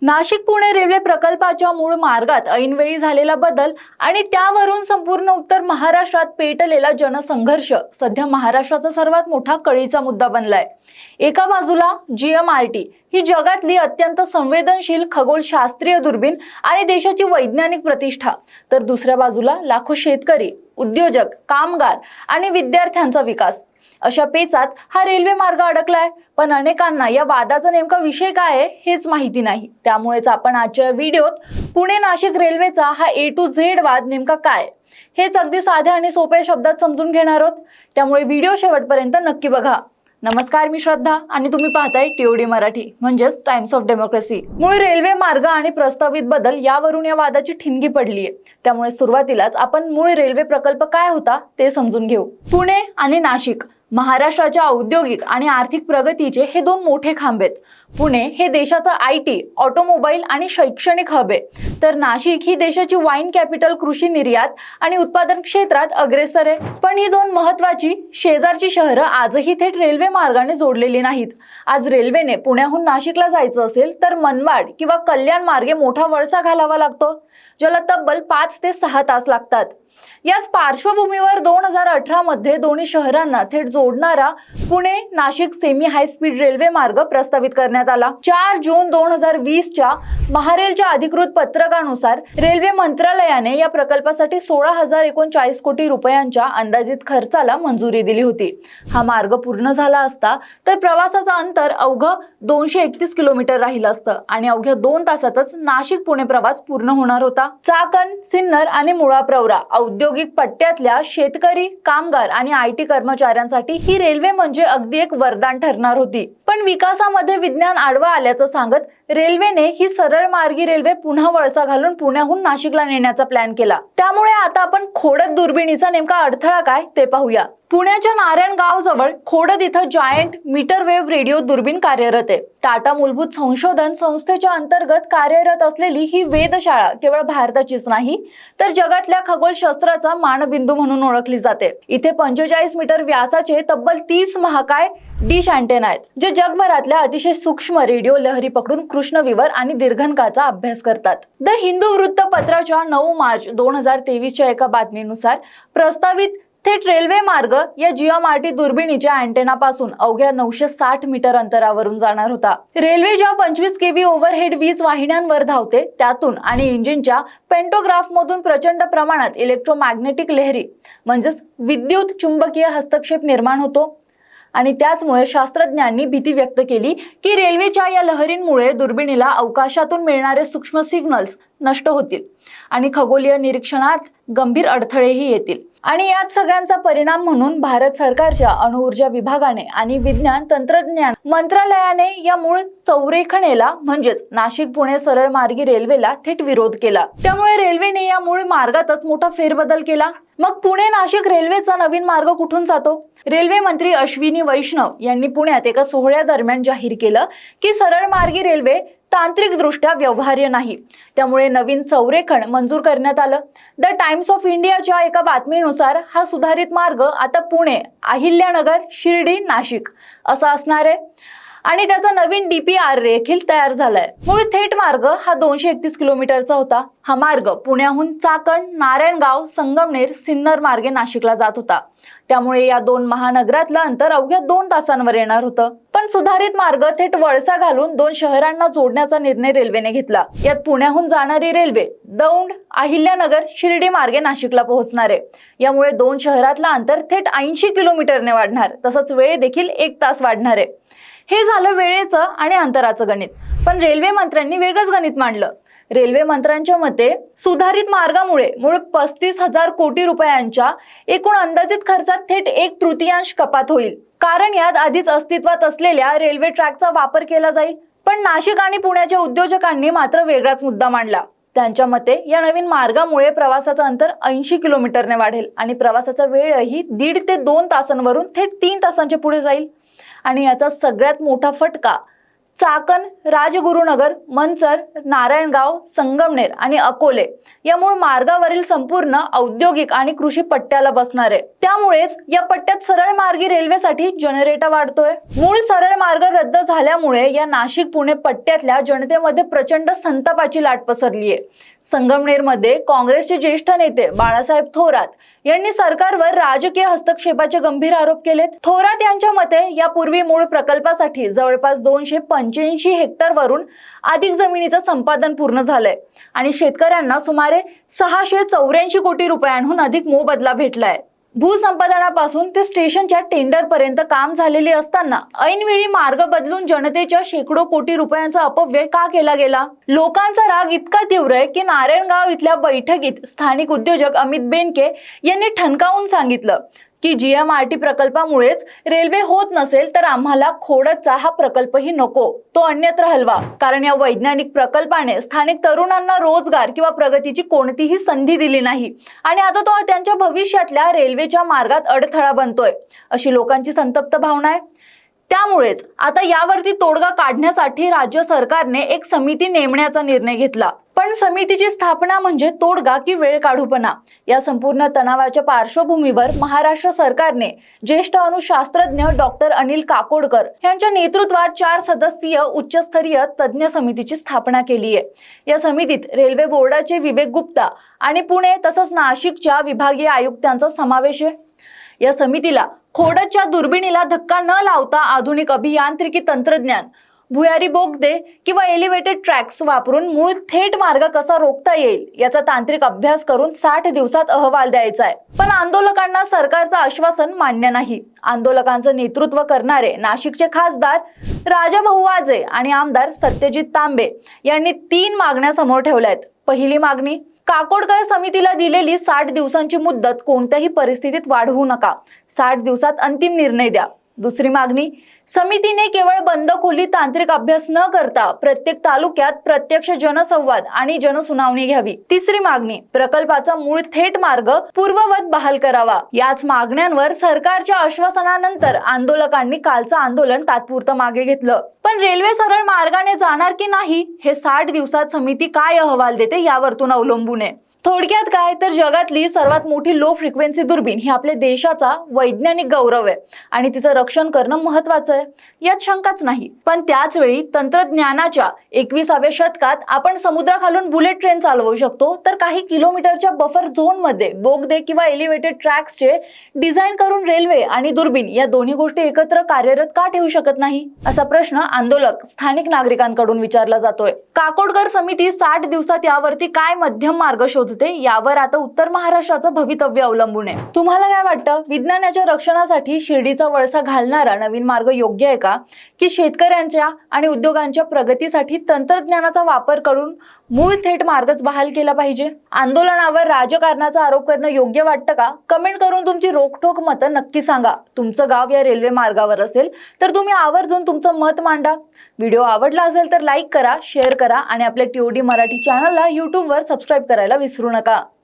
Nashik Pune railway प्रकल्पाच्या मूळ मार्गात ऐनवेळी झालेला बदल आणि त्यावरून संपूर्ण उत्तर महाराष्ट्रात पेटलेला जनसंघर्ष सध्या महाराष्ट्राचा सर्वात मोठा कळीचा मुद्दा बनलाय। एका बाजूला जीएमआरटी ही जगातली अत्यंत संवेदनशील खगोलशास्त्रीय दुर्बीण आणि देशाची वैज्ञानिक प्रतिष्ठा, तर दुसऱ्या बाजूला लाखो शेतकरी, उद्योजक, कामगार आणि विद्यार्थ्यांचा विकास। अशा पेचात हा रेल्वे मार्ग अडकलाय, पण अनेकांना या वादाचा नेमका विषय काय आहे हेच माहिती नाही। त्यामुळेच आपण आजच्या व्हिडिओत पुणे नाशिक रेल्वेचा हा A to Z वाद नेमका काय हेच अगदी साध्या आणि सोप्या शब्दात समजून घेणार आहोत। त्यामुळे व्हिडिओ शेवटपर्यंत नक्की बघा। नमस्कार, मी श्रद्धा आणि तुम्ही पाहताय TOD मराठी म्हणजेच टाइम्स ऑफ डेमोक्रेसी। मूळ रेल्वे मार्ग आणि प्रस्तावित बदल यावरून या वादाची ठिणगी पडली आहे। त्यामुळे सुरुवातीलाच आपण मूळ रेल्वे प्रकल्प काय होता ते समजून घेऊ। पुणे आणि नाशिक महाराष्ट्राच्या औद्योगिक आणि आर्थिक प्रगतीचे हे दोन मोठे खांब आहेत। पुणे हे देशाचा IT, ऑटोमोबाईल आणि शैक्षणिक हब आहे, तर नाशिक ही देशाची वाईन कॅपिटल, कृषी निर्यात आणि उत्पादन क्षेत्रात अग्रेसर आहे। पण ही दोन महत्त्वाची शेजारची शहरं आजही थेट रेल्वे मार्गाने जोडलेली नाहीत। आज रेल्वेने पुण्याहून नाशिकला जायचं असेल तर मनमाड किंवा कल्याण मार्गे मोठा वळसा घालावा लागतो, ज्याला तब्बल 5 ते 6 तास लागतात। याच पार्श्वभूमीवर 2018 मध्ये दोन्ही शहरांना थेट जोडणारा Pune Nashik semi high speed railway मार्ग प्रस्तावित करण्यात आला। 4 जून 2020 च्या महारेलच्या अधिकृत पत्रकानुसार रेल्वे मंत्रालयाने या प्रकल्पासाठी 16,039 कोटी रुपयांच्या अंदाजित खर्चाला मंजुरी दिली होती। हा मार्ग पूर्ण झाला असता तर प्रवासाचं अंतर अवघं 231 किलोमीटर राहिलं असतं आणि अवघ्या 2 तासातच नाशिक पुणे प्रवास पूर्ण होणार होता। चाकण, सिन्नर आणि मुळा प्रवरा औद्योगिक पट्ट्यातल्या शेतकरी, कामगार आणि IT कर्मचाऱ्यांसाठी ही रेल्वे म्हणजे अगदी एक वरदान ठरणार होती। पण विकासामध्ये विज्ञान आडवा आल्याचं सांगत रेल्वेने ही सरळ मार्गी रेल्वे पुन्हा वळसा घालून पुण्याहून नाशिकला नेण्याचा प्लॅन केला। त्यामुळे आता आपण खोडद दुर्बिणीचा नेमका अडथळा काय ते पाहूया। पुण्याच्या नारायणगाव जवळ खोडद इथं जायंट मीटर वेव्ह रेडिओ दुर्बीण कार्यरत आहे। टाटा मूलभूत संशोधन संस्थेच्या अंतर्गत कार्यरत असलेली ही वेधशाळा केवळ भारताचीच नाही तर जगातल्या खगोलशास्त्राचा मानबिंदू म्हणून ओळखली जाते। इथे 45 मीटर व्यासाचे तब्बल 30 महाकाय डिश अँटेना आहेत, जे जगभरातल्या अतिशय सूक्ष्म रेडिओ लहरी पकडून कृष्णविवर आणि दीर्घंकाचा अभ्यास करतात। द हिंदू वृत्तपत्राच्या 9 मार्च 2023 च्या एका बातमीनुसार प्रस्तावित थेट रेल्वे मार्ग या जीएमआरटी दुर्बिणीच्या अँटेनापासून अवघ्या 960 मीटर अंतरावरून जाणार होता। रेल्वे ज्या 25 kV ओव्हरहेड वीज वाहिन्यांवर धावते त्यातून आणि इंजिनच्या पेंटोग्राफ मधून प्रचंड प्रमाणात इलेक्ट्रोमॅग्नेटिक लहरी म्हणजेच विद्युत चुंबकीय हस्तक्षेप निर्माण होतो आणि त्याचमुळे शास्त्रज्ञांनी भीती व्यक्त केली की रेल्वेच्या या लहरींमुळे दुर्बिणीला अवकाशातून मिळणारे सूक्ष्म सिग्नल्स नष्ट होतील आणि खगोलीय निरीक्षणात गंभीर अडथळेही येतील। आणि यात सगळ्यांचा परिणाम म्हणून भारत सरकारच्या अणुऊर्जा विभागाने आणि विज्ञान तंत्रज्ञान मंत्रालयाने या मूळ संरेखनेला म्हणजेच नाशिक पुणे सरळ मार्गी रेल्वेला थेट विरोध केला। त्यामुळे रेल्वेने या मूळ मार्गातच मोठा फेरबदल केला। मग पुणे नाशिक रेल्वेचा नवीन मार्ग कुठून जातो? रेल्वे मंत्री अश्विनी वैष्णव यांनी पुण्यात एका सोहळ्यादरम्यान जाहीर केलं की सरळ मार्गी रेल्वे तांत्रिकदृष्ट्या व्यवहार्य नाही, त्यामुळे नवीन संरेखन मंजूर करण्यात आलं। द टाइम्स ऑफ इंडियाच्या एका बातमीनुसार हा सुधारित मार्ग आता पुणे, अहिल्यानगर, शिर्डी, नाशिक असा असणार आहे आणि त्याचा नवीन DPR देखील तयार झालाय। मूळ थेट मार्ग हा 231 किलोमीटरचा होता। हा मार्ग पुण्याहून चाकण, नारायणगाव, संगमनेर, सिन्नर मार्गे नाशिकला जात होता। त्यामुळे या दोन महानगरातलं अंतर अवघ्या 2 तासांवर येणार होतं। पण सुधारित मार्ग थेट वळसा घालून 2 शहरांना जोडण्याचा निर्णय रेल्वेने घेतला। यात पुण्याहून जाणारी रेल्वे दौंड, अहिल्यानगर, शिर्डी मार्गे नाशिकला पोहोचणार आहे। यामुळे 2 शहरातलं अंतर थेट 80 किलोमीटरने वाढणार, तसंच वेळ देखील 1 तास वाढणार आहे। हे झालं वेळेचं आणि अंतराचं गणित। पण रेल्वे मंत्र्यांनी वेगळंच गणित मांडलं। रेल्वे मंत्र्यांच्या मते सुधारित मार्गामुळे मूळ 35,000 कोटी रुपयांच्या एकूण अंदाजित खर्चात थेट 1/3 कपात होईल, कारण यात आधीच अस्तित्वात असलेल्या रेल्वे ट्रॅकचा वापर केला जाईल। पण नाशिक आणि पुण्याच्या उद्योजकांनी मात्र वेगळाच मुद्दा मांडला। त्यांच्या मते या नवीन मार्गामुळे प्रवासाचं अंतर 80 किलोमीटरने वाढेल आणि प्रवासाचा वेळही 1.5 ते 2 तासांवरून थेट 3 तासांच्या पुढे जाईल। आणि याचा सगळ्यात मोठा फटका चाकण, राजगुरुनगर, मनसर, नारायणगाव, संगमनेर आणि अकोले या मूळ मार्गावरील संपूर्ण औद्योगिक आणि कृषी पट्ट्याला बसणार आहे। त्यामुळेच या पट्ट्यात सरळ मार्गी रेल्वेसाठी जनरेटा वाढतोय। मूळ सरळ मार्ग रद्द झाल्यामुळे या नाशिक पुणे पट्ट्यातल्या जनतेमध्ये प्रचंड संतापाची लाट पसरली आहे। संगमनेरमध्ये काँग्रेसचे ज्येष्ठ नेते बाळासाहेब थोरात यांनी सरकारवर राजकीय हस्तक्षेपाचे गंभीर आरोप केलेत। थोरात यांच्या मते यापूर्वी मूळ प्रकल्पासाठी जवळपास 285 हेक्टर वरून अधिक जमिनीचं संपादन पूर्ण झालंय आणि शेतकऱ्यांना सुमारे 684 कोटी रुपयांहून अधिक मोबदला भेटलाय। भूसंपादनापासून ते स्टेशनच्या टेंडर पर्यंत काम झालेले असताना ऐनवेळी मार्ग बदलून जनतेच्या शेकडो कोटी रुपयांचा अपव्यय का केला गेला? लोकांचा राग इतका तीव्र आहे की नारायणगाव इथल्या बैठकीत स्थानिक उद्योजक अमित बेनके यांनी ठणकावून सांगितलं की जीएमआरटी प्रकल्पामुळेच रेल्वे होत नसेल तर आम्हाला खोडदचा हा प्रकल्पही नको, तो अन्यत्र हलवा। कारण या वैज्ञानिक प्रकल्पाने स्थानिक तरुणांना रोजगार किंवा प्रगतीची कोणतीही संधी दिली नाही आणि आता तो त्यांच्या भविष्यातल्या रेल्वेच्या मार्गात अडथळा बनतोय, अशी लोकांची संतप्त भावना आहे। त्यामुळेच आता यावरती तोडगा काढण्यासाठी राज्य सरकारने एक समिती नेमण्याचा निर्णय घेतला। पण समितीची स्थापना म्हणजे तोडगा की वेळ काढूपणा? या संपूर्ण तणावाच्या पार्श्वभूमीवर महाराष्ट्र सरकारने ज्येष्ठ अणुशास्त्रज्ञ डॉक्टर अनिल काकोडकर यांच्या नेतृत्वात 4 सदस्यीय उच्चस्तरीय तज्ञ समितीची स्थापना केली आहे। या समितीत रेल्वे बोर्डाचे विवेक गुप्ता आणि पुणे तसंच नाशिकच्या विभागीय आयुक्तांचा समावेश आहे। या समितीला खोडदच्या दुर्बिणीला धक्का न लावता आधुनिक अभियांत्रिकी तंत्रज्ञान, भुयारी बोगदे किंवा एलिव्हेटेड ट्रॅक्स वापरून मूळ थेट मार्ग कसा रोखता येईल याचा तांत्रिक अभ्यास करून 60 दिवसात अहवाल द्यायचा आहे। पण आंदोलकांना सरकारचं आश्वासन मान्य नाही। आंदोलकांचं नेतृत्व करणारे नाशिकचे खासदार राजाभाऊ वाजे आणि आमदार सत्यजित तांबे यांनी 3 मागण्या समोर ठेवल्या आहेत। पहिली मागणी, काकोडकर समितीला दिलेली 60 दिवसांची मुदत कोणत्याही परिस्थितीत वाढवू नका, 60 दिवसात अंतिम निर्णय द्या। दुसरी मागणी, समितीने केवळ बंद खोली तांत्रिक अभ्यास न करता प्रत्येक तालुक्यात प्रत्यक्ष जनसंवाद आणि जनसुनावणी घ्यावी। तिसरी मागणी, प्रकल्पाचा मूळ थेट मार्ग पूर्ववत बहाल करावा। याच मागण्यांवर सरकारच्या आश्वासनानंतर आंदोलकांनी कालचं आंदोलन तात्पुरतं मागे घेतलं। पण रेल्वे सरळ मार्गाने जाणार की नाही हे 60 दिवसात समिती काय अहवाल देते यावरतून अवलंबून आहे। थोडक्यात काय तर जगातली सर्वात मोठी लो फ्रिक्वेन्सी दुर्बीण ही आपल्या देशाचा वैज्ञानिक गौरव आहे आणि तिचं रक्षण करणं महत्त्वाचं आहे, यात शंकाच नाही। पण त्याच वेळी तंत्रज्ञानाच्या 21व्या शतकात आपण समुद्राखालून बुलेट ट्रेन चालवू शकतो, तर काही किलोमीटरच्या बफर झोन मध्ये बोगदे किंवा एलिव्हेटेड ट्रॅक्सचे डिझाईन करून रेल्वे आणि दुर्बीण या दोन्ही गोष्टी एकत्र कार्यरत का ठेवू शकत नाही, असा प्रश्न आंदोलक स्थानिक नागरिकांकडून विचारला जातोय। काकोडकर समिती 60 दिवसात यावरती काय मध्यम मार्ग यावर आता उत्तर महाराष्ट्राचं भवितव्य अवलंबून आहे। तुम्हाला काय वाटतं, विज्ञानाच्या रक्षणासाठी शिर्डीचा वळसा घालणारा नवीन मार्ग योग्य आहे का, की शेतकऱ्यांच्या आणि उद्योगांच्या प्रगतीसाठी तंत्रज्ञानाचा वापर करून मूळ थेट मार्गच बहाल केला पाहिजे? आंदोलनावर राजकारणाचा आरोप करणं योग्य वाटतं का? कमेंट करून तुमची रोखठोक मतं नक्की सांगा। तुमचं गाव या रेल्वे मार्गावर असेल तर तुम्ही आवर्जून तुमचं मत मांडा। व्हिडिओ आवडला असेल तर लाईक करा, शेअर करा आणि आपल्या TOD मराठी चॅनलला YouTube वर सबस्क्राईब करायला विसरू नका।